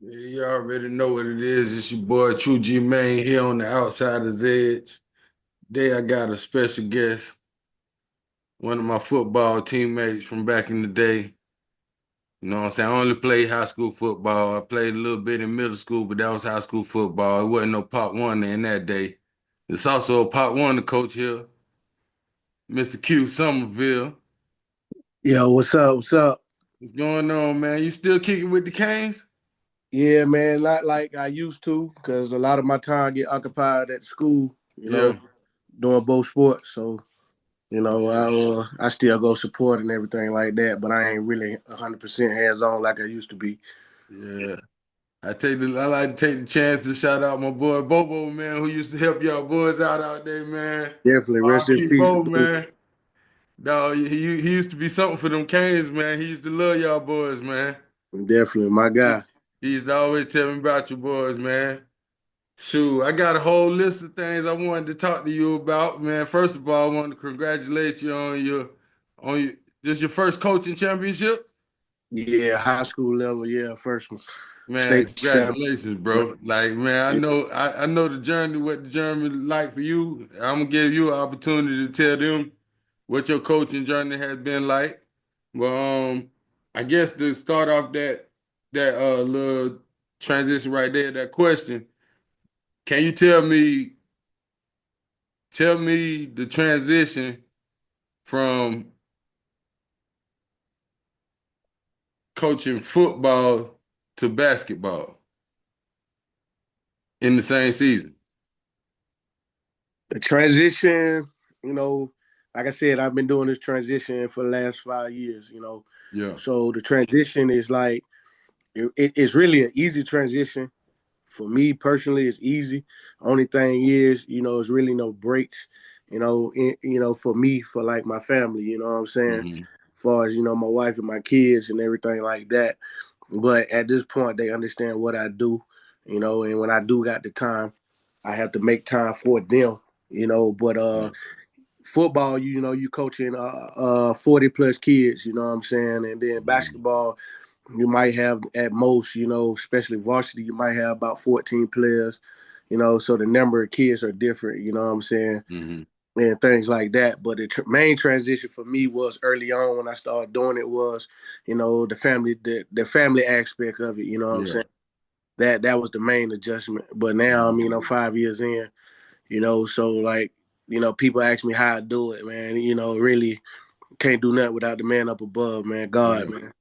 Yeah, you already know what it is. It's your boy True G Main here on the Outsider's Edge. Today I got a special guest, one of my football teammates from back in the day. You know what I'm saying? I only played high school football. I played a little bit in middle school, but that was high school football. It wasn't no Pop Warner in that day. It's also a Pop Warner coach here, Mr. Q Somerville. Yo, what's up? What's up? What's going on, man? You still kicking with the Canes? Yeah, man, not like I used to, because a lot of my time get occupied at school, Yeah, doing both sports. So, yeah, I still go support and everything like that, but I ain't really 100% hands on like I used to be. yeah. I like to take the chance to shout out my boy Bobo, man, who used to help y'all boys out there, man. Definitely rest in R.P. peace. Bo, man. No, he used to be something for them Canes, man. He used to love y'all boys, man. Definitely my He, guy. he used to always tell me about your boys, man. Shoot, I got a whole list of things I wanted to talk to you about, man. First of all, I wanted to congratulate you on your this your first coaching championship. Yeah, high school level, yeah, first one. Man, State champ. congratulations, bro. Like, man, I know the journey, what the journey like for you. I'm gonna give you an opportunity to tell them what your coaching journey has been like. Well, I guess to start off that little transition right there, that question, can you tell me the transition from coaching football to basketball in the same season? The transition, you know, like I said, I've been doing this transition for the last 5 years. Yeah. So the transition is like, it's really an easy transition. For me personally, it's easy. Only thing is, it's really no breaks. For me, for like my family, you know what I'm saying. Hmm. As far as my wife and my kids and everything like that. But at this point, they understand what I do, and when I do got the time, I have to make time for them. But Yeah. football, you coaching 40 plus kids, you know what I'm saying, and then Mhm. basketball you might have at most, especially varsity, you might have about 14 players, so the number of kids are different, you know what I'm saying, Mhm. and things like that. But the main transition for me was early on when I started doing it was, the family aspect of it, you know what I'm Yeah. saying. That was the main adjustment. But now I'm, Mhm. 5 years in, so like, people ask me how I do it, man. Really can't do nothing without the man up above, man, God, Yeah. man.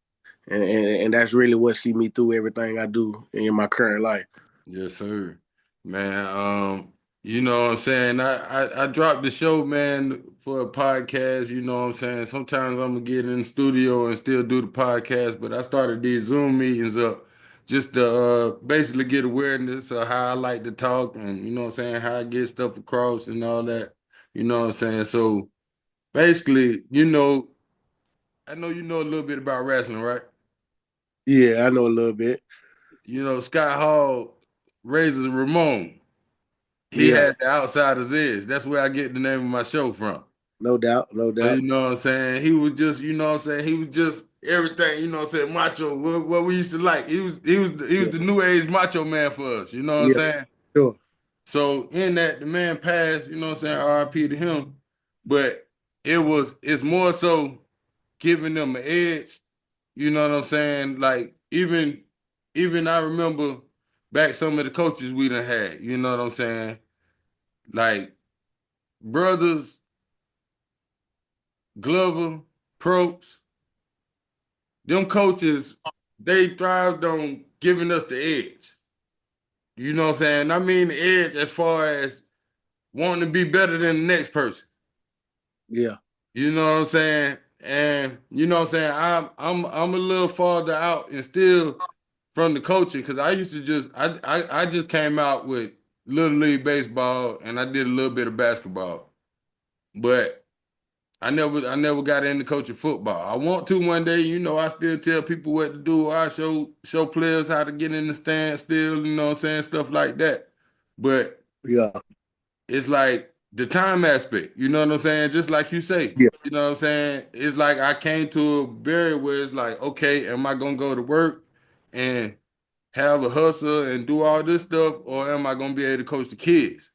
And that's really what see me through everything I do in my current life. Yes, sir. Man, you know what I'm saying? I dropped the show, man, for a podcast, you know what I'm saying? Sometimes I'm gonna get in the studio and still do the podcast, but I started these Zoom meetings up just to basically get awareness of how I like to talk and you know what I'm saying, how I get stuff across and all that. You know what I'm saying? So basically, I know you know a little bit about wrestling, right? Yeah, I know a little bit. You know, Scott Hall raises Ramon. He Yeah, had the outsider's edge. That's where I get the name of my show from. no doubt, no So doubt. you know what I'm saying? He was just, you know what I'm saying? He was just everything, you know what I'm saying? Macho, what we used to like. He was Yeah, the new age macho man for us, you know what I'm yeah, saying? sure. So in that the man passed, you know what I'm saying? RIP to him. But it's more so giving them an edge, you know what I'm saying? Like even I remember back some of the coaches we done had, you know what I'm saying? Like brothers, Glover, Probst, them coaches, they thrived on giving us the edge. You know what I'm saying? I mean the edge as far as wanting to be better than the next person. Yeah, You know what I'm saying? And you know what I'm saying? I'm a little farther out and still from the coaching because I used to just I just came out with little league baseball and I did a little bit of basketball. But I never got into coaching football. I want to one day, you know, I still tell people what to do. I show players how to get in the stand still, you know what I'm saying, stuff like that. But yeah, it's like the time aspect, you know what I'm saying? Just like you say, yeah, you know what I'm saying? It's like I came to a barrier where it's like, okay, am I gonna go to work and have a hustle and do all this stuff, or am I gonna be able to coach the kids?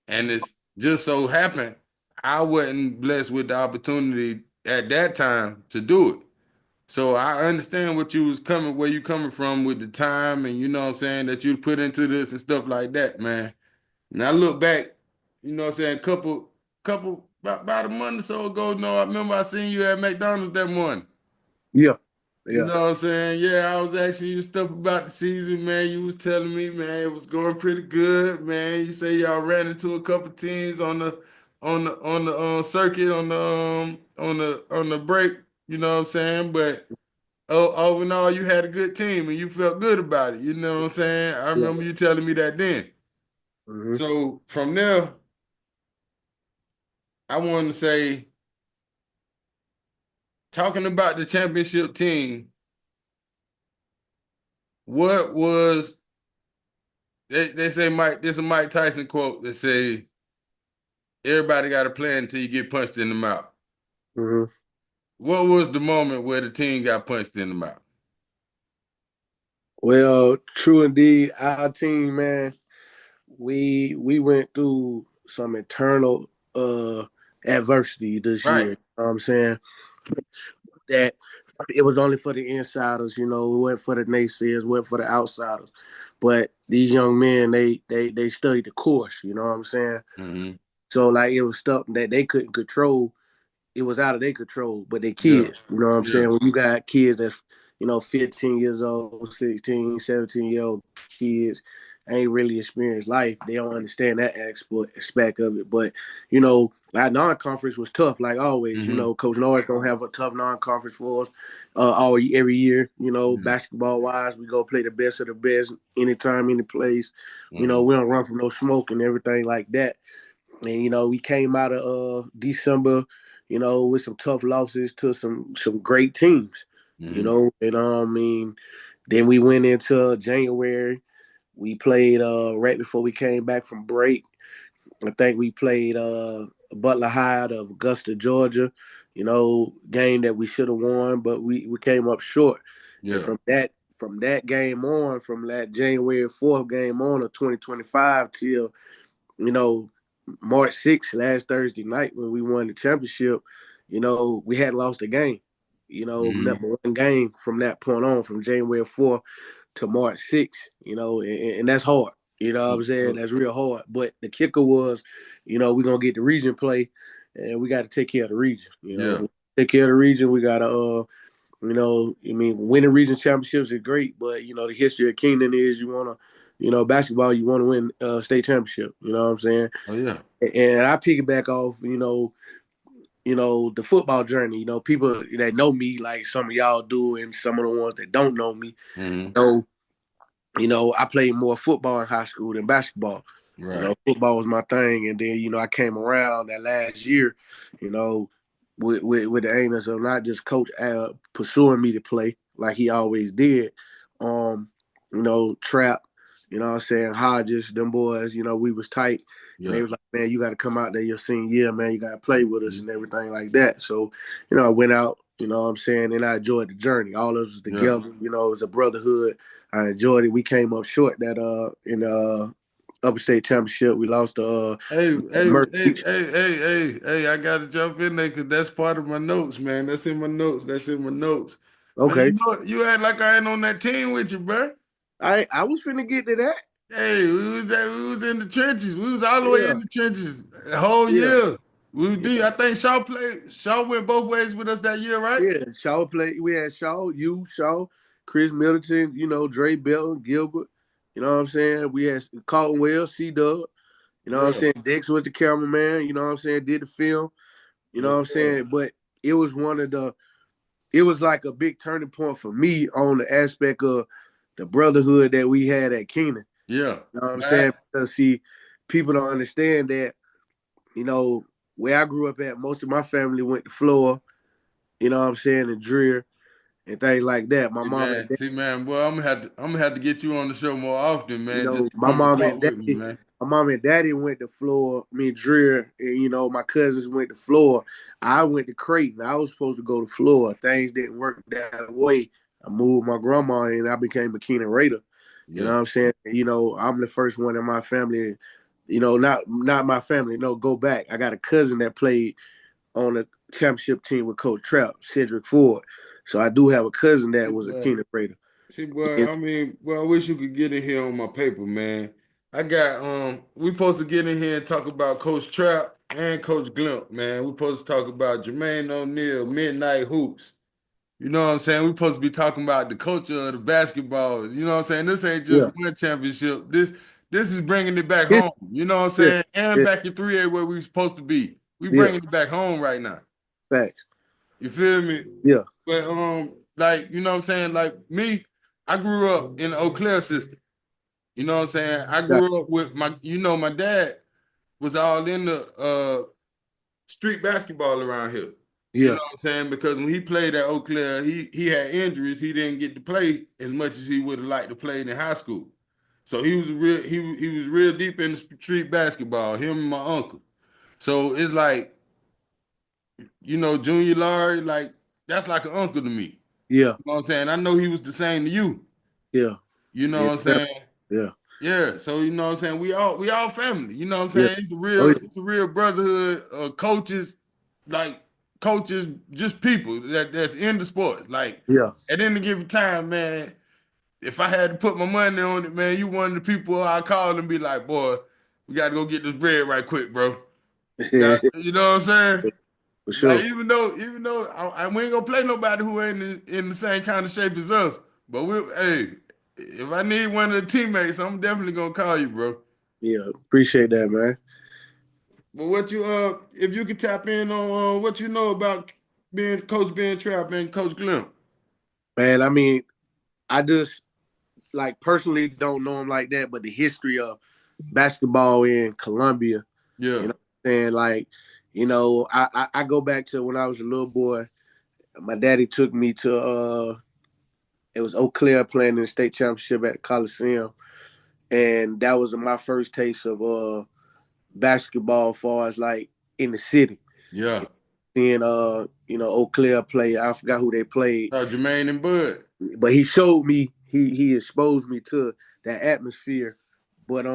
And it's just so happened I wasn't blessed with the opportunity at that time to do it. So I understand where you coming from with the time and you know what I'm saying that you put into this and stuff like that, man. And I look back, you know what I'm saying, couple about a month or so ago, I remember I seen you at McDonald's that morning. Yeah, You yeah, know what I'm saying? Yeah, I was asking you stuff about the season, man. You was telling me, man, it was going pretty good, man. You say y'all ran into a couple teams on the circuit on the break. You know what I'm saying? But over and all, you had a good team and you felt good about it. You know what I'm saying? I yeah. remember you telling me that then. Hmm. So from there, I wanted to say, talking about the championship team, what was they say Mike, this is a Mike Tyson quote that say everybody got a plan until you get punched in the mouth. Hmm. What was the moment where the team got punched in the mouth? Well, true indeed. Our team, man, we went through some internal adversity this year. Right. You know what I'm saying? That it was only for the insiders, it wasn't for the naysayers, it wasn't for the outsiders. But these young men, they studied the course, you know what I'm saying? Mm-hmm. So like it was stuff that they couldn't control, it was out of their control, but they Yeah. kids. You know what I'm Yeah. saying? When you got kids that's, 15 years old, 16, 17-year-old kids ain't really experienced life, they don't understand that aspect of it. But, our non-conference was tough, like always. Mm-hmm. Coach Norris don't have a tough non-conference for us every year. Yeah. Basketball-wise, we go play the best of the best anytime, any place. Mm-hmm. We don't run from no smoke and everything like that. And we came out of December, with some tough losses to some great teams, Mm-hmm. and then we went into January. We played right before we came back from break. I think we played Butler High out of Augusta, Georgia. Game that we should have won, but we came up short. And Yeah. from that game on, from that January 4th game on of 2025 till you know, March 6th, last Thursday night when we won the championship, we had lost a game. Mm-hmm. Number one game from that point on, from January 4th to March 6th, and that's hard. You know what I'm saying? That's real hard. But the kicker was, we're going to get the region play, and we got to take care of the region. Yeah. Take care of the region. We got to, winning region championships is great, but, the history of Keenan is you want to, basketball, you want to win state championship. You know what I'm saying? Oh yeah. And I piggyback off, the football journey. People that know me, like some of y'all do, and some of the ones that don't know me, Mm-hmm. know, I played more football in high school than basketball. Right. Football was my thing, and then I came around that last year, you know, with the aim of not just coach pursuing me to play like he always did. Trap, what I'm saying, Hodges, them boys, we was tight, and they Yeah. was like, man, you got to come out there your senior year, man, you got to play with us Mm-hmm. and everything like that. So, I went out, what I'm saying, and I enjoyed the journey. All of us Yeah. together, it was a brotherhood. I enjoyed it. We came up short that in the upper state championship. We lost to Hey, hey, Murphy hey, Beach. hey, hey, hey, hey, I gotta jump in there because that's part of my notes, man. That's in my notes. That's in my notes. Man, Okay, you act like I ain't on that team with you, bro. I was finna get to that. Hey, we was in the trenches. We was all the way in Yeah, the trenches the whole yeah, year. We was deep. yeah, I think Shaw went both ways with us that year, right? yeah. Shaw played. We had Shaw, Chris Middleton. Dre Belton, Gilbert. You know what I'm saying? We had Caldwell, C Dub. You know what I'm Yeah. saying? Dex was the cameraman. You know what I'm saying? Did the film. You know what Yes, I'm sir. saying? But it was one of the. It was like a big turning point for me on the aspect of the brotherhood that we had at Keenan. Yeah. You know what I'm Right. saying? Because see, people don't understand that, you know, where I grew up at, most of my family went to Florida, and Dreer and things like that. My mom and dad, See, man, boy, I'm gonna have to get you on the show more often, man, just to my come and mom talk and with me, daddy, man. my mom and daddy went to Florida, me and Dreer, and my cousins went to Florida. I went to Creighton. I was supposed to go to Florida. Things didn't work that way. I moved my grandma and I became a Keenan Raider. You know Yeah. what I'm saying? You know, I'm the first one in my family. You know, not my family. No, go back. I got a cousin that played on the championship team with Coach Trap, Cedric Ford. So I do have a cousin that See, was a boy. Keenan Raider. See, boy, And, I mean, well, I wish you could get in here on my paper, man. I got we supposed to get in here and talk about Coach Trap and Coach Glimp, man. We supposed to talk about Jermaine O'Neal, Midnight Hoops. You know what I'm saying? We supposed to be talking about the culture of the basketball. You know what I'm saying? This ain't just yeah, one championship. This is bringing it back yeah, home. You know what I'm yeah, saying? And yeah, back in 3A where we supposed to be. We yeah. bringing it back home right now. Facts. You feel me? Yeah, But like you know what I'm saying? Like me, I grew up in the Eau Claire system. You know what I'm saying? I got, grew up with my dad was all in the street basketball around here. You know yeah, what I'm saying? Because when he played at Eau Claire, he had injuries. He didn't get to play as much as he would have liked to play in high school. So he was real deep in the street basketball. Him and my uncle. So it's like Junior Larry, like that's like an uncle to me. yeah, You know what I'm saying? I know he was the same to you. yeah, You know yeah, what I'm saying? yeah, Yeah. So you know what I'm saying? We all family. You know what I'm yeah. saying? Oh yeah, It's a real brotherhood of coaches, like coaches, just people that's in the sports. Like yeah. at any given time, man, if I had to put my money on it, man, you one of the people I call and be like, boy, we got to go get this bread right quick, bro. You know what I'm saying? For Like sure. even though we ain't gonna play nobody who ain't in the same kind of shape as us, but hey, if I need one of the teammates, I'm definitely gonna call you, bro. Yeah, appreciate that, man. But what you if you could tap in on what you know about being Trap and Coach Glim. Man, I mean, I just like personally don't know him like that, but the history of basketball in Colombia, you Yeah, know what I'm saying? Like, I go back to when I was a little boy. My daddy took me to it was Eau Claire playing in the state championship at the Coliseum. And that was my first taste of basketball as far as like in the city. yeah. Seeing Eau Claire play. I forgot who they played. Jermaine and Bud. But he showed me, he exposed me to that atmosphere. But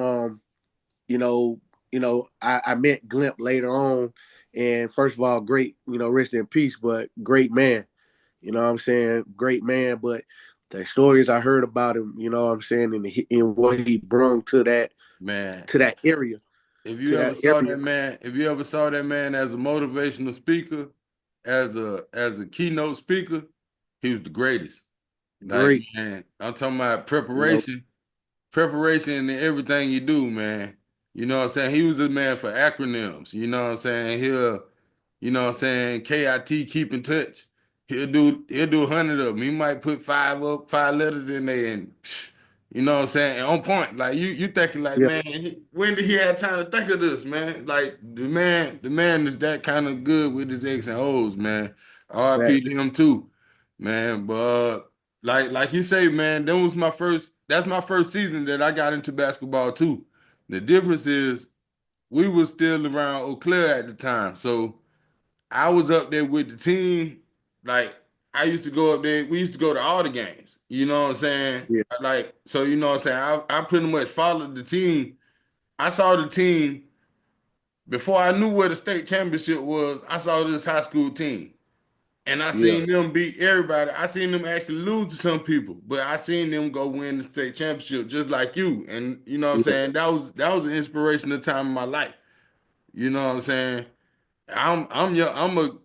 you know, I met Glimp later on, and first of all, great, rest in peace, but great man. You know what I'm saying? Great man. But the stories I heard about him, you know what I'm saying, and what he brought Man, to that area, if to you ever that saw area. that man, if you ever saw that man as a motivational speaker, as a keynote speaker, he was the greatest. Like, Great, man, I'm talking about you know. preparation in everything you do, man. You know what I'm saying? He was a man for acronyms. You know what I'm saying? What I'm saying, KIT, keep in touch. He'll do 100 of them. He might put five letters in there and you know what I'm saying? And on point. Like you thinking like, Yeah, man, when did he have time to think of this, man? Like the man is that kind of good with his X and O's, man. back. RP to him too, man. But like you say, man, that's my first season that I got into basketball too. The difference is we was still around Eau Claire at the time. So I was up there with the team. Like I used to go up there. We used to go to all the games. You know what I'm saying? Yeah, Like so, you know what I'm saying. I pretty much followed the team. I saw the team before I knew where the state championship was. I saw this high school team, and I yeah, seen them beat everybody. I seen them actually lose to some people, but I seen them go win the state championship just like you. And you know what I'm yeah, saying. That was an inspirational time in my life. You know what I'm saying. I'm young.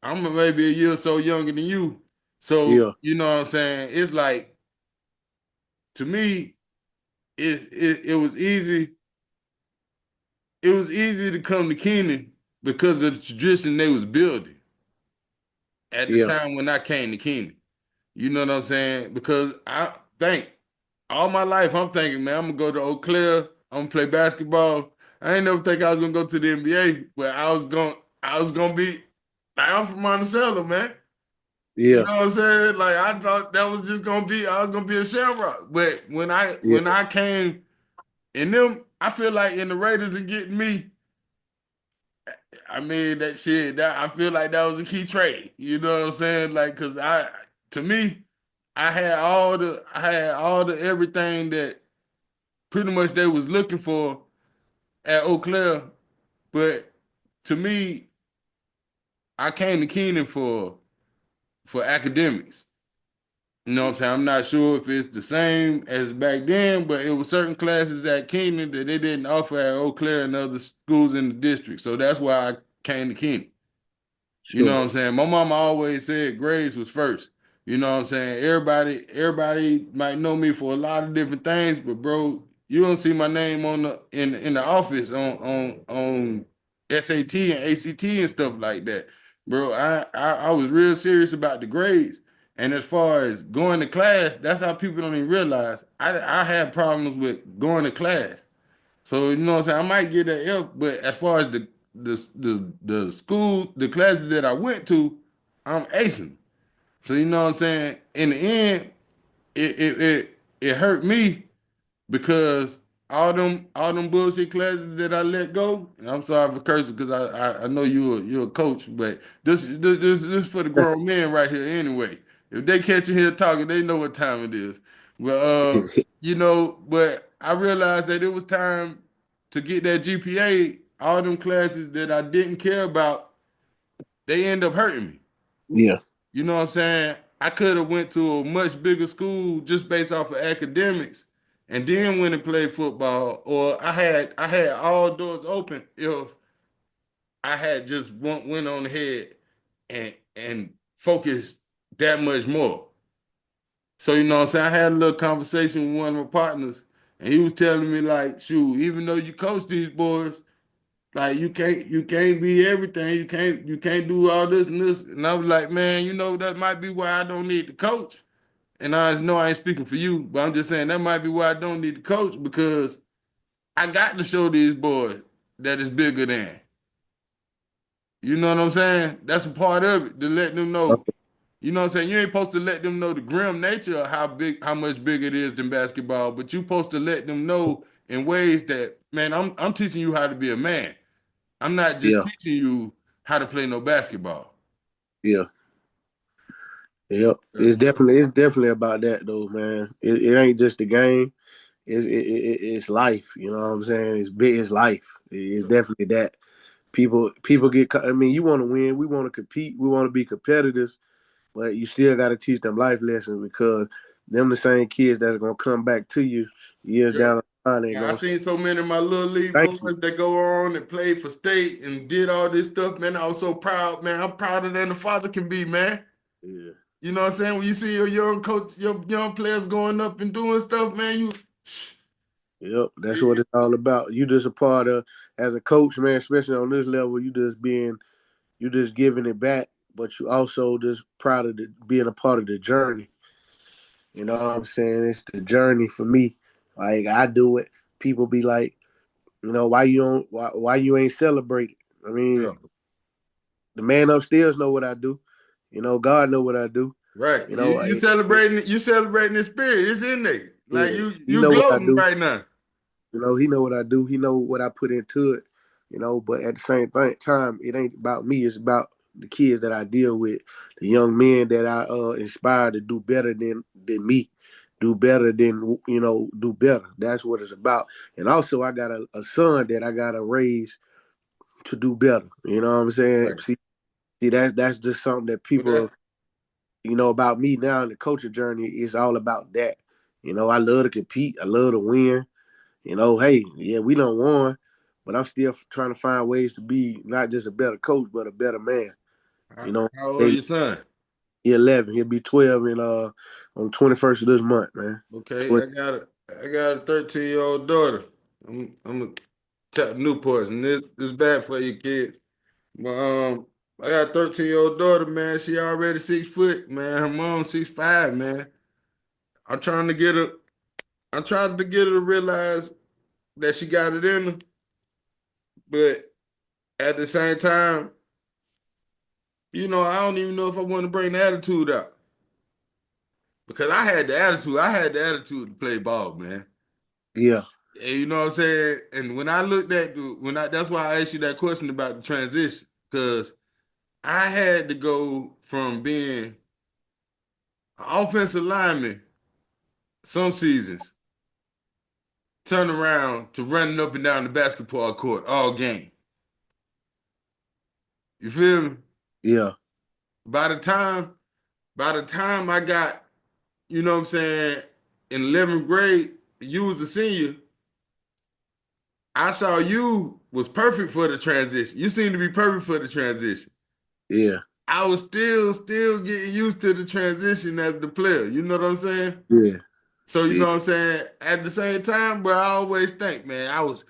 Maybe a year or so younger than you. yeah, So, you know what I'm saying? It's like to me, it was easy. It was easy to come to Keenan because of the tradition they was building at the yeah, time when I came to Keenan. You know what I'm saying? Because I think all my life I'm thinking, man, I'm gonna go to Eau Claire, I'm gonna play basketball. I ain't never think I was gonna go to the NBA, but I was gonna be like I'm from Monticello, man. You yeah, know what I'm saying? Like I thought that was just gonna be I was gonna be a Shamrock. But when I yeah, when I came in them, I feel like in the Raiders and getting me, I mean that shit, that I feel like that was a key trade. You know what I'm saying? Like cause to me, I had all the everything that pretty much they was looking for at Eau Claire, but to me, I came to Keenan for academics. You know what I'm saying? I'm not sure if it's the same as back then, but it was certain classes at Keenan that they didn't offer at Eau Claire and other schools in the district. So that's why I came to Keenan. You know Sure. what I'm saying? My mama always said grades was first. You know what I'm saying? Everybody might know me for a lot of different things, but bro, you don't see my name on the in the office on SAT and ACT and stuff like that. Bro, I was real serious about the grades. And as far as going to class, that's how people don't even realize. I had problems with going to class. So you know what I'm saying? I might get an F, but as far as the school, the classes that I went to, I'm acing. So you know what I'm saying? In the end, it hurt me because all them bullshit classes that I let go. And I'm sorry for cursing because I know you're a coach, but this for the grown men right here anyway. If they catch you here talking, they know what time it is. Well, but I realized that it was time to get that GPA. All them classes that I didn't care about, they end up hurting me. Yeah. You know what I'm saying? I could have went to a much bigger school just based off of academics and then went and played football, or I had all doors open if I had just went on ahead and focused that much more. So you know what I'm saying? I had a little conversation with one of my partners, and he was telling me like, shoot, even though you coach these boys, like you can't be everything. You can't do all this and this. And I was like, man, that might be why I don't need the coach. And I know I ain't speaking for you, but I'm just saying that might be why I don't need the coach because I got to show these boys that it's bigger than. You know what I'm saying? That's a part of it to let them know. You know what I'm saying? You ain't supposed to let them know the grim nature of how much bigger it is than basketball, but you supposed to let them know in ways that, man, I'm teaching you how to be a man. I'm not just Yeah. teaching you how to play no basketball. Yeah. Yep. Yeah. It's definitely about that though, man. It ain't just a game. It's life. You know what I'm saying? It's big. It's life. It's So, definitely that. People get. I mean, you want to win. We want to compete. We want to be competitors. But you still got to teach them life lessons because them the same kids that's gonna come back to you years yeah. down the line. They And I gonna say, seen so many of my little league thank you. boys that go on and played for state and did all this stuff, man. I was so proud, man. I'm prouder than the father can be, man. Yeah. You know what I'm saying? When you see your young coach, your young players going up and doing stuff, man, Yep, that's what it's all about. You just a part of as a coach, man. Especially on this level, you just giving it back, but you also just proud of being a part of the journey. You know what I'm saying? It's the journey for me. Like I do it. People be like, why you don't, why you ain't celebrating? I yeah, mean, the man upstairs know what I do. God know what I do. right. You You know, you celebrating you celebrating the spirit. It's in there. Like yeah, you he you know what I gloating do. right now. He know what I do. He know what I put into it. But at the same time, it ain't about me. It's about the kids that I deal with, the young men that I inspire to do better than me, do better than do better. That's what it's about. And also, I got a son that I gotta raise to do better. You know what I'm saying? Right. See, that's just something that But that people, about me now in the coaching journey is all about that. I love to compete. I love to win. Hey, yeah, we don't won, but I'm still trying to find ways to be not just a better coach, but a better man. how, You know, how old they your son? he 11, he'll be 12 in on the 21st of this month, man. Okay, 20, I got a 13-year-old daughter. I'm a tap Newports, and this bad for you kids. But I got a 13-year-old daughter, man. She already 6 foot, man. Her mom 6'5", man. I'm trying to get her. I'm trying to get her to realize that she got it in her, but at the same time, I don't even know if I want to bring the attitude out because I had the attitude. I had the attitude to play ball, man. yeah, And you know what I'm saying? And when I looked at that's why I asked you that question about the transition because I had to go from being offensive lineman, some seasons, turn around to running up and down the basketball court all game. You feel me? Yeah. By the time, by the time I got, you know what I'm saying, in 11th grade, you was a senior. I saw you was perfect for the transition. You seem to be perfect for the transition. Yeah. I was still getting used to the transition as the player. You know what I'm saying? Yeah. So you Yeah. know what I'm saying? At the same time, but I always think, man, I was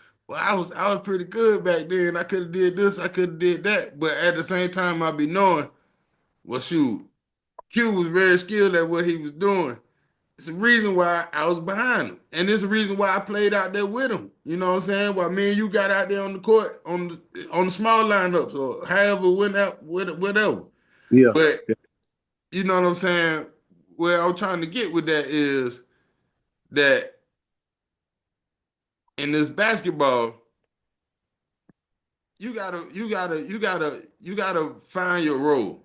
pretty good back then. I could have did this, I could have did that. But at the same time, I be knowing, well, shoot, Q was very skilled at what he was doing. It's the reason why I was behind him. And it's the reason why I played out there with him. You know what I'm saying? While me and you got out there on the court on the small lineups or however, whatever. Yeah. But you know what I'm saying? Where I'm trying to get with that is that in this basketball, you gotta find your role.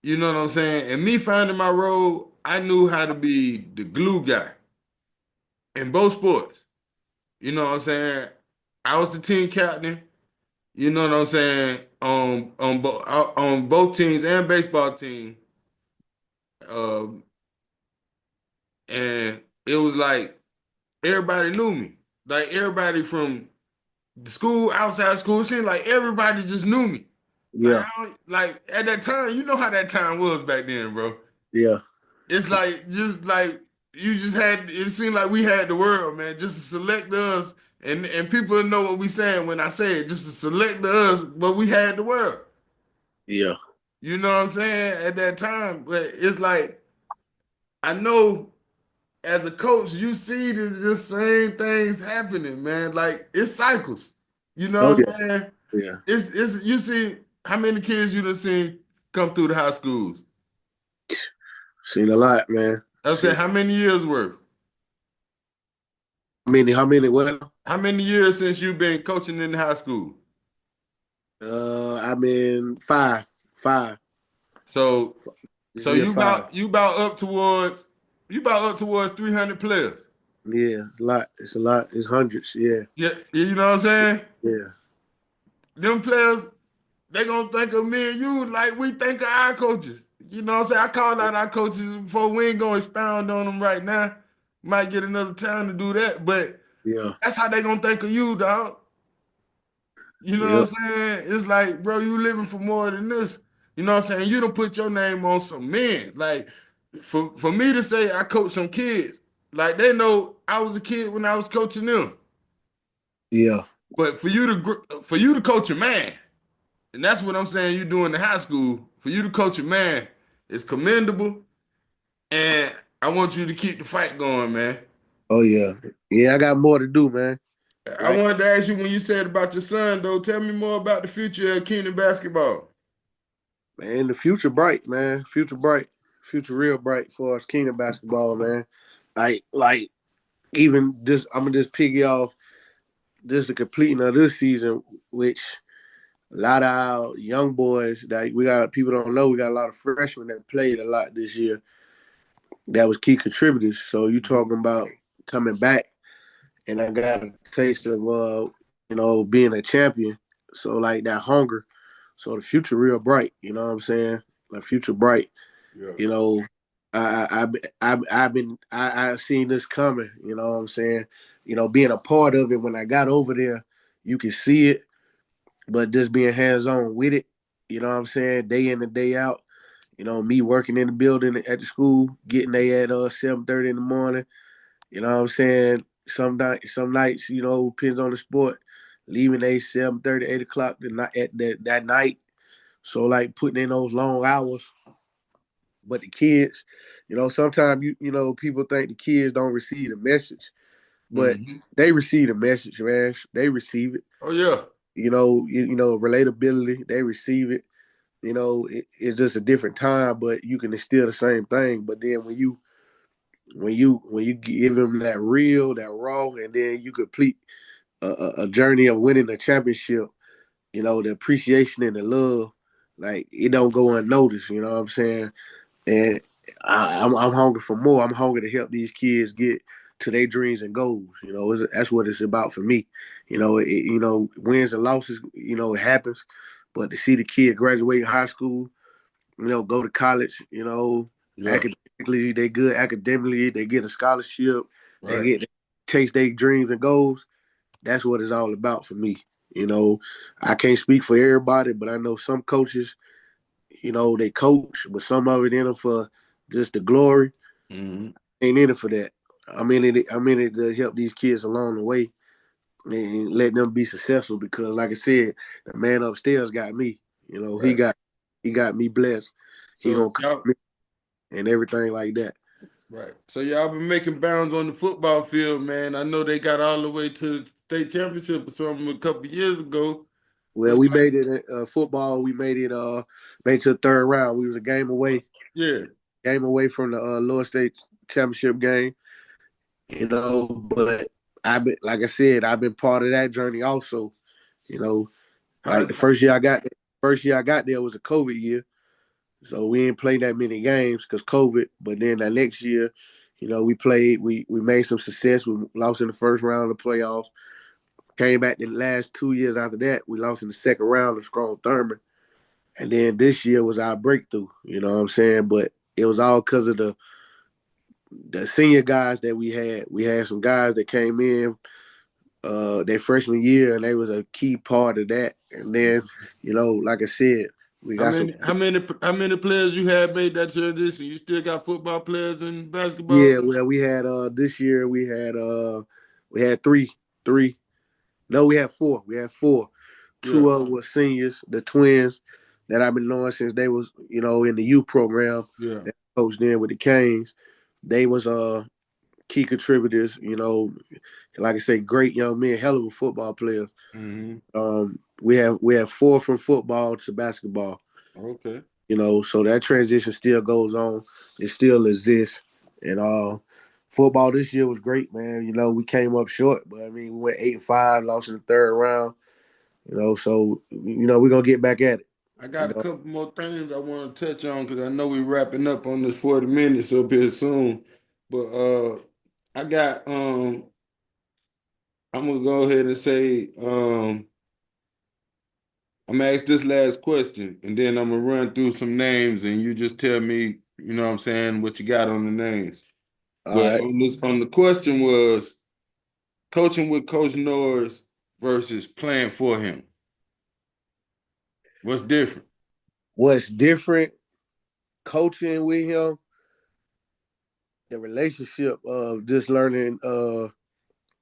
You know what I'm saying? And me finding my role, I knew how to be the glue guy in both sports. You know what I'm saying? I was the team captain. You know what I'm saying? On both teams and baseball team. Um, and it was like everybody knew me. Like everybody from the school, outside school, it seemed like everybody just knew me. Like Yeah. I don't like at that time, you know how that time was back then, bro. Yeah. It's like just like you just had it seemed like we had the world, man, just to select us and people know what we saying when I say it, just to select us, but we had the world. Yeah. You know what I'm saying? At that time. But it's like I know as a coach, you see the same things happening, man. Like it's cycles. You know Oh what yeah. I'm saying? Yeah. It's you see how many kids you done seen come through the high schools. Seen a lot, man. I Seen said how many years worth? how many what? How many years since you've been coaching in the high school? I mean five. Five. So This so year five. you about up towards 300 players. Yeah, it's a lot. It's a lot. It's hundreds. Yeah. Yeah, you know what I'm saying? Yeah. Them players, they gonna think of me and you like we think of our coaches. You know what I'm saying? I called out our coaches before. We ain't gonna expound on them right now. Might get another time to do that, but Yeah. that's how they gonna think of you, dog. You know Yep. what I'm saying? It's like, bro, you living for more than this. You know what I'm saying? You don't put your name on some men. Like, for me to say I coach some kids, like they know I was a kid when I was coaching them. Yeah. But for you to coach a man, and that's what I'm saying you do in the high school. For you to coach a man is commendable, and I want you to keep the fight going, man. Oh yeah. Yeah, I got more to do, man. I Right. wanted to ask you when you said about your son, though. Tell me more about the future of Keenan basketball. Man, the future bright, man. Future bright. Future real bright for us Keenan basketball, man. Like even just I'm gonna just piggy off just the completing of this season, which a lot of our young boys that we got people don't know, we got a lot of freshmen that played a lot this year that was key contributors. So you talking about coming back and I got a taste of being a champion. So like that hunger. So the future real bright, you know what I'm saying? The future bright. Yeah. You know, I've seen this coming. You know what I'm saying? You know, being a part of it when I got over there, you can see it, but just being hands on with it. You know what I'm saying? Day in and day out. You know, me working in the building at the school, getting there at 7:30 in the morning. You know what I'm saying? Some nights, depends on the sport, leaving at 7:30, 8 o'clock that night. So like putting in those long hours. But the kids, sometimes people think the kids don't receive the message, but Hmm. they receive the message, man. They receive it. Oh yeah. Relatability. They receive it. It's just a different time, but you can instill the same thing. But then when you give them that real, that raw, and then you complete a journey of winning a championship, the appreciation and the love, like it don't go unnoticed. You know what I'm saying? And I'm hungry for more. I'm hungry to help these kids get to their dreams and goals. That's what it's about for me. Wins and losses, it happens, but to see the kid graduate high school, go to college, Yeah, academically they good academically, they get a scholarship, they right. get to chase their dreams and goals. That's what it's all about for me. You know, I can't speak for everybody, but I know some coaches, they coach, but some of it in them for just the glory. Hmm. Ain't in it for that. I'm in it to help these kids along the way and let them be successful because, like I said, the man upstairs got me. He Right. got me blessed. He So gonna cover y'all, me and everything like that. right. So y'all been making bounds on the football field, man. I know they got all the way to the state championship or something a couple years ago. Well, But we made it football. We made it to the third round. We was a yeah, game away from the lower state championship game. But I've been, like I said, I've been part of that journey also. You know, like how, the first year I got there was a COVID year, so we didn't play that many games because COVID. But then that next year, we played. We made some success. We lost in the first round of the playoffs. Came back the last 2 years after that. We lost in the second round to Strong Thurman. And then this year was our breakthrough, you know what I'm saying? But it was all because of the senior guys that we had. We had some guys that came in their freshman year, and they was a key part of that. And then, like I said, we how got some. many how many how many players you had made that transition? You still got football players in Yeah, basketball? well, we had this year we had three. No, we had four. We had four. Yeah, Two of them were seniors, the twins that I've been knowing since they was in the youth program yeah. that I coached in with the Canes. They was key contributors. Like I say, great young men, hell of a football players. Hmm. We have four from football to basketball. Okay. So that transition still goes on. It still exists. And football this year was great, man. We came up short, but I mean we went 8-5, lost in the third round. So we're gonna get back at it. I You got a know. couple more things I want to touch on because I know we're wrapping up on this 40 minutes up here soon. But I got I'm gonna go ahead and say I'm gonna ask this last question and then I'm gonna run through some names and you just tell me, you know what I'm saying, what you got on the names. All But right. on the question was coaching with Coach Norris versus playing for him. What's different? What's different coaching with him, the relationship of just learning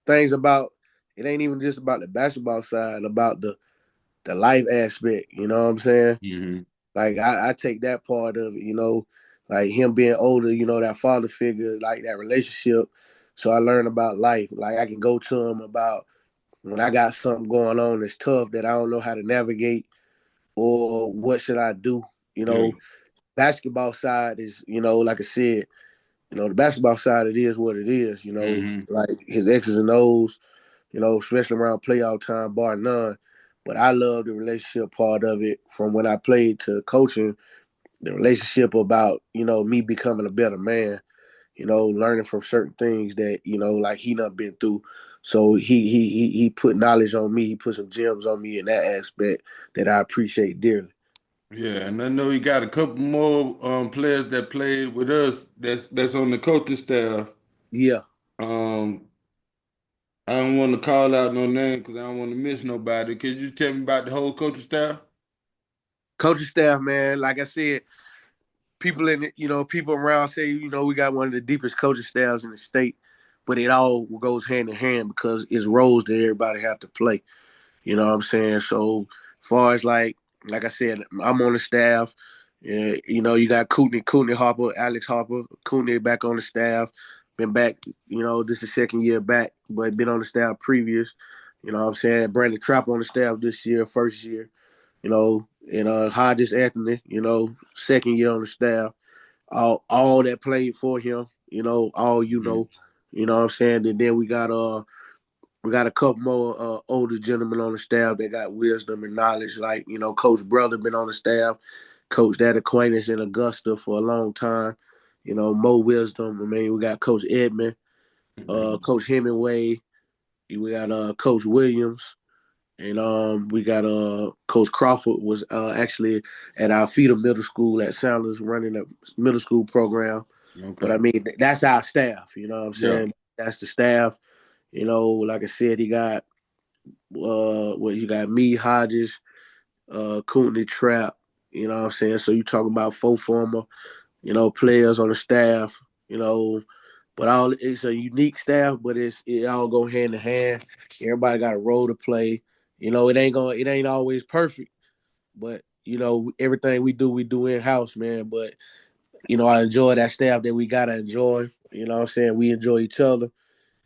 things about it ain't even just about the basketball side, about the life aspect, you know what I'm saying? Hmm. Like I take that part of it, like him being older, that father figure, like that relationship. So I learn about life. Like I can go to him about when I got something going on that's tough that I don't know how to navigate or what should I do. You Yeah. know, basketball side is, like I said, the basketball side it is what it is, Hmm. like his X's and O's, especially around playoff time, bar none. But I love the relationship part of it from when I played to coaching, the relationship about, me becoming a better man, learning from certain things that, like he done been through. So he put knowledge on me, he put some gems on me in that aspect that I appreciate dearly. Yeah, and I know he got a couple more players that played with us that's on the coaching staff. Yeah. Um, I don't want to call out no name because I don't want to miss nobody. Could you tell me about the whole coaching staff? Coaching staff, man, like I said, people around say, we got one of the deepest coaching staffs in the state, but it all goes hand in hand because it's roles that everybody have to play. You know what I'm saying? So, as far as like I said, I'm on the staff. You got Courtney Harper, Alex Harper, Courtney back on the staff. Been back, this is second year back, but been on the staff previous. You know what I'm saying? Brandon Trapp on the staff this year, first year. And Hodges Anthony, second year on the staff. All that played for him, all Mhm. you know what I'm saying? And then we got a couple more older gentlemen on the staff that got wisdom and knowledge. Like, Coach Brother been on the staff, coached that acquaintance in Augusta for a long time. Mo Wisdom. I mean, we got Coach Edmond, Mhm. Coach Hemingway. We got Coach Williams. And we got Coach Crawford was actually at our feeder middle school at Sanders running a middle school program. But I Okay. mean, that's our staff. You know what I'm Yeah. saying? That's the staff. Like I said, he got you got me, Hodges, Quinton Trap. You know what I'm saying? So you talking about four former, players on the staff. You know, but all it's a unique staff, but it all go hand in hand. Everybody got a role to play. It ain't always perfect, but everything we do in house, man. But I enjoy that staff that we gotta enjoy. You know what I'm saying? We enjoy each other,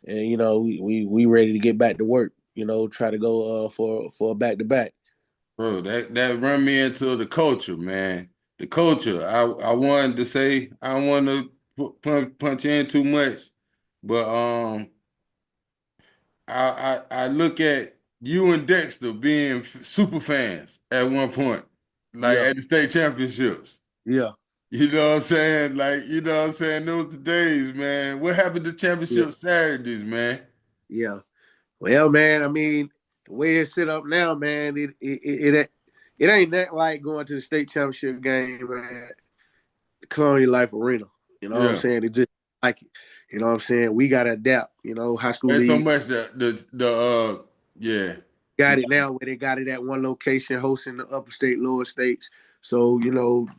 and we ready to get back to work. Try to go for a back to back. Bro, that run me into the culture, man. The culture. I wanted to say I don't want to punch in too much, but I look at you and Dexter being super fans at one point, like Yeah, at the state championships. yeah, You know what I'm saying? Like, you know what I'm saying? Those the days, man. What happened to yeah, championship Saturdays, man? yeah. Well, man, I mean, the way it's set up now, man, it ain't that like going to the state championship game at Colonial Life Arena. You know what I'm Yeah. saying? It just like it. You know what I'm saying? We gotta adapt. High school And so league much the yeah. got it now where they got it at one location hosting the upper state, lower states. So,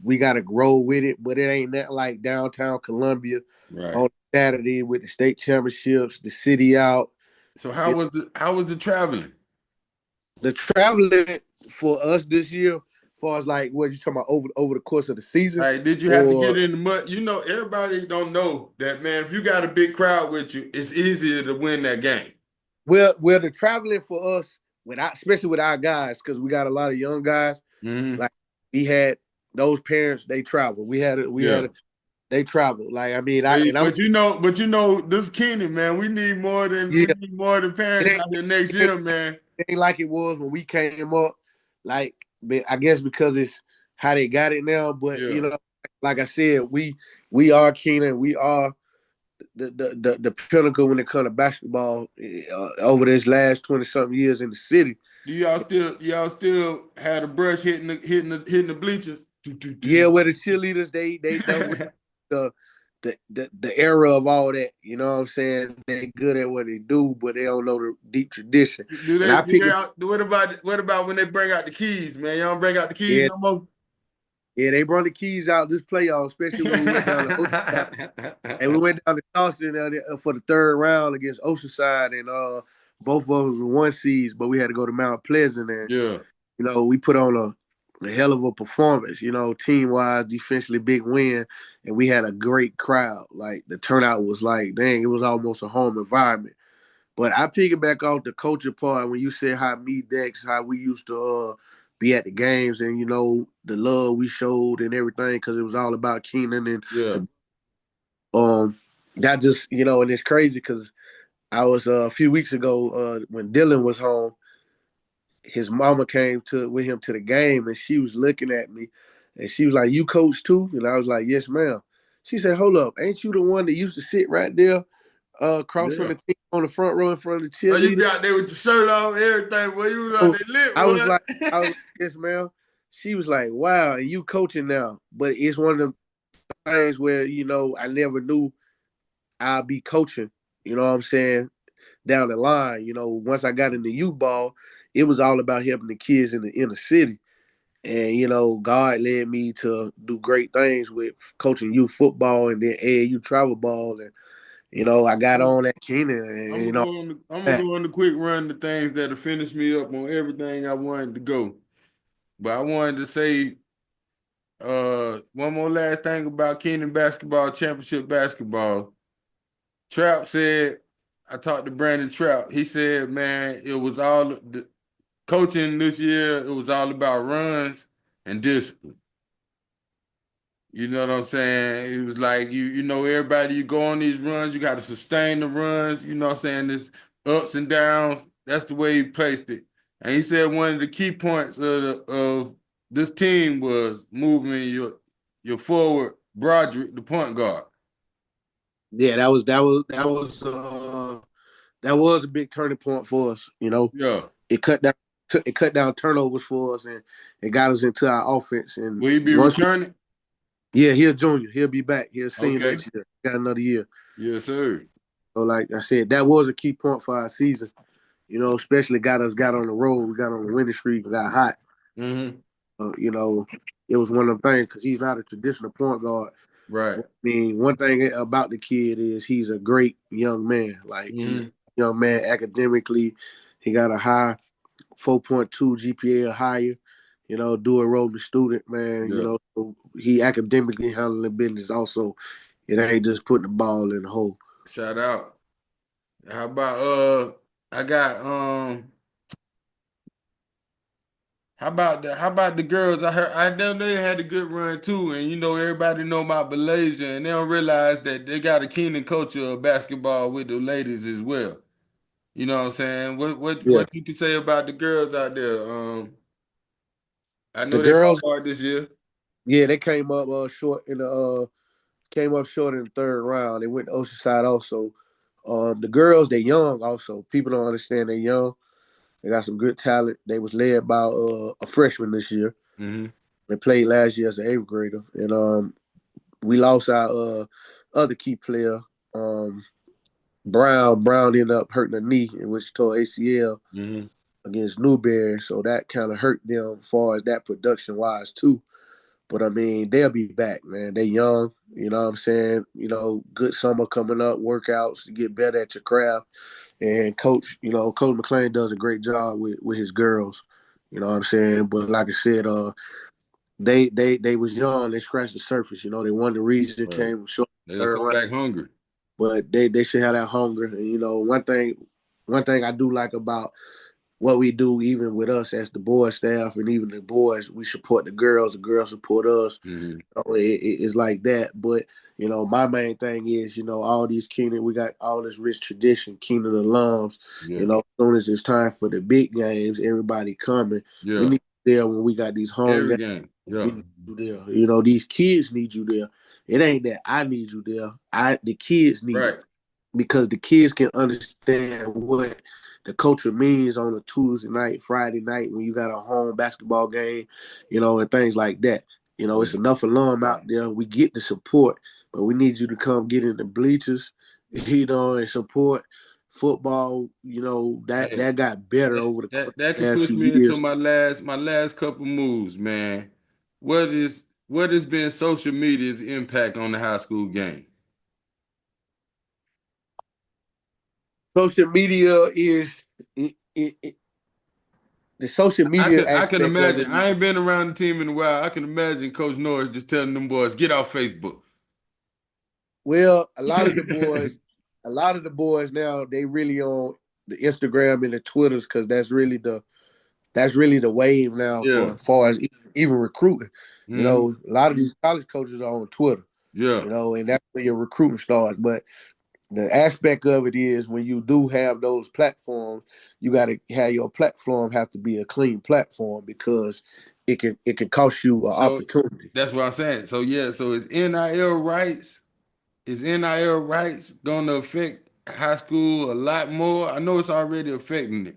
we gotta grow with it, but it ain't that like downtown Columbia Right. on Saturday with the state championships, the city out. So It, how was the traveling? the traveling for us this year, as far as like what you talking about over the course of the season, Like, did you have to get or in the mud? You know, everybody don't know that, man. If you got a big crowd with you, it's easier to win that game. well the traveling for us especially with our guys, because we got a lot of young guys. Hmm. Like we had those parents, they travel. We Yeah. had they travel. Like I mean, I and I'm But this Keenan, man, we yeah. need more than It parents ain't, out there next it ain't, year, man. it ain't like it was when we came up. Like I guess because it's how they got it now. But Yeah. like I said, we are Keenan. We are the pinnacle when it comes to basketball over this last 20 something years in the city. Do y'all still had a brush hitting the bleachers? Do, do, Yeah, do. where the cheerleaders they don't the the era of all that. You know what I'm saying? They good at what they do, but they don't know the deep tradition. And I Do picked they it. what about when they bring out the keys, man? Y'all don't bring out the keys Yeah, no more? yeah, they brought the keys out this playoff, especially when we went down to Oceanside. And we went down to Charleston for the third round against Oceanside, and both of us were one seeds, but we had to go to Mount Pleasant, and Yeah. we put on a hell of a performance. Team wise, defensively, big win, and we had a great crowd. Like the turnout was like, dang, it was almost a home environment. But I piggyback off the culture part when you said how me Dex, how we used to be at the games, and the love we showed and everything, because it was all about Keenan and Yeah. the that just and it's crazy because I was a few weeks ago when Dylan was home. His mama came to with him to the game, and she was looking at me, and she was like, "You coach too?" And I was like, "Yes, ma'am." She said, "Hold up, ain't you the one that used to sit right there, across from Yeah. the team on the front row in front of the Oh, you cheerleader?" be out there with your shirt off, everything, boy. You was out So there lit, I was like, boy. "Yes, ma'am." She was like, "Wow, and you coaching now?" But it's one of them things where I never knew I'd be coaching. You know what I'm saying? Down the line, once I got into youth ball, it was all about helping the kids in the inner city. And God led me to do great things with coaching youth football and then AAU travel ball. And I got I'm, on at Keenan, and I'm gonna back. go on the quick run the things that'll finish me up on everything I wanted to go. But I wanted to say one more last thing about Keenan basketball, championship basketball. Trap said, I talked to Brandon Trap. He said, man, it was all the coaching this year, it was all about runs and discipline. You know what I'm saying? It was like everybody, you go on these runs, you got to sustain the runs, you know what I'm saying? This ups and downs. That's the way he placed it. And he said one of the key points of this team was moving your forward Broderick, the point guard. Yeah, that was a big turning point for us. You know, Yeah. it cut down turnovers for us, and it got us into our offense. And Will he be once returning? yeah, he'll junior, he'll be back. He'll senior Okay. next year. Got another year. Yes, sir. So like I said, that was a key point for our season. You know, especially got on the road. We got on the winning streak. We got hot. Mm-hmm. You know, it was one of them things because he's not a traditional point guard. I Right. mean, one thing about the kid is he's a great young man. Like he's a Mm-hmm. young man academically. He got a high 4.2 GPA or higher. You know, dual enrollment student, man. You Yeah. know, so he academically handling business. Also, it ain't just putting the ball in the hole. Shout out. How about I got how about the girls? I heard I know they had a good run too, and you know everybody know about Malaysia, and they don't realize that they got a Keenan culture of basketball with the ladies as well. You know what I'm saying? Yeah, What you can say about the girls out there? I the know they fought girls, hard this year. yeah, they came up short in the came up short in the third round. They went to Oceanside also. The girls, they young also. People don't understand they young. They got some good talent. They was led by a freshman this year. Hmm. They played last year as an eighth grader, and we lost our other key player, um, Brown. Brown ended up hurting a knee, in which he tore ACL Hmm. against Newberry, so that kind of hurt them as far as that production wise too. But I mean, they'll be back, man. They young, you know what I'm saying? You know, good summer coming up, workouts to get better at your craft. And Coach McClain does a great job with his girls. You know what I'm saying? But like I said, they was young, they scratched the surface, you know, they won the region, Right. came short They'll third come round. back hungry. But they should have that hunger. And you know, one thing I do like about what we do, even with us as the boys staff and even the boys, we support the girls support us. Hmm. It's like that. But you know, my main thing is, you know, all these Keenan, we got all this rich tradition, Keenan alums. You Yeah. know, as soon as it's time for the big games, everybody coming. We Yeah. need you there when we got these home Every games. game. We Yeah. need you there. You know, these kids need you there. It ain't that I need you there. The kids need it Right. because the kids can understand what the culture means on a Tuesday night, Friday night when you got a home basketball game, you know, and things like that. You know, Yeah. it's enough alum out there. We get the support, but we need you to come get in the bleachers, you know, and support football. You know, Hey, that got better over the course that of the could last push few me into years. my last couple moves, man. What has been social media's impact on the high school game? Social media is it the social media I can aspect of imagine. it. I ain't been around the team in a while. I can imagine Coach Norris just telling them boys, get off Facebook. Well, a lot of the boys now they really on the Instagram and the Twitters because that's really the wave now for Yeah. as far as even recruiting. You Hmm. know, a lot of these college coaches are on Twitter. Yeah. You know, and that's where your recruiting starts. But the aspect of it is when you do have those platforms, you got to have your platform have to be a clean platform because it can cost you an So opportunity. that's what I'm saying. So yeah, so is NIL rights gonna affect high school a lot more? I know it's already affecting it.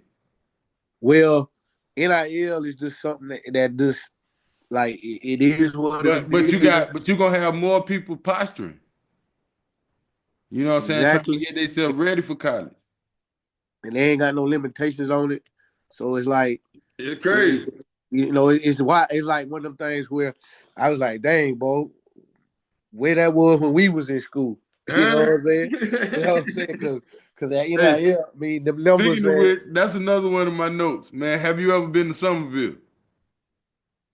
Well, NIL is just something that just like it is what it is. But you gonna have more people posturing. You know what I'm saying? Trying to Exactly. get themselves ready for college. And they ain't got no limitations on it. So it's like It's it, crazy. it's why it's like one of them things where I was like, dang, bro, where that was when we was in school. You know what Huh? I'm saying? You know what I'm saying? Because at Hey, NIL, I mean, the numbers, speaking of man. which, that's another one of my notes, man. Have you ever been to Somerville?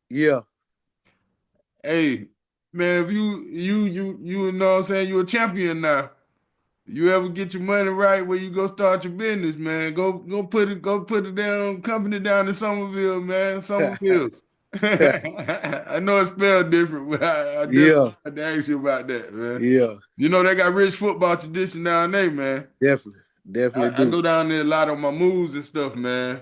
Yeah, Hey, man, if you know what I'm saying, you're a champion now. You ever get your money right where you go start your business, man? Go put it down, company down in Somerville, man. Somerville's. I know it's spelled different, but I definitely yeah, had to ask you about that, man. yeah. You know they got rich football tradition down there, man. Definitely, definitely I do. go down there a lot on my moves and stuff, man.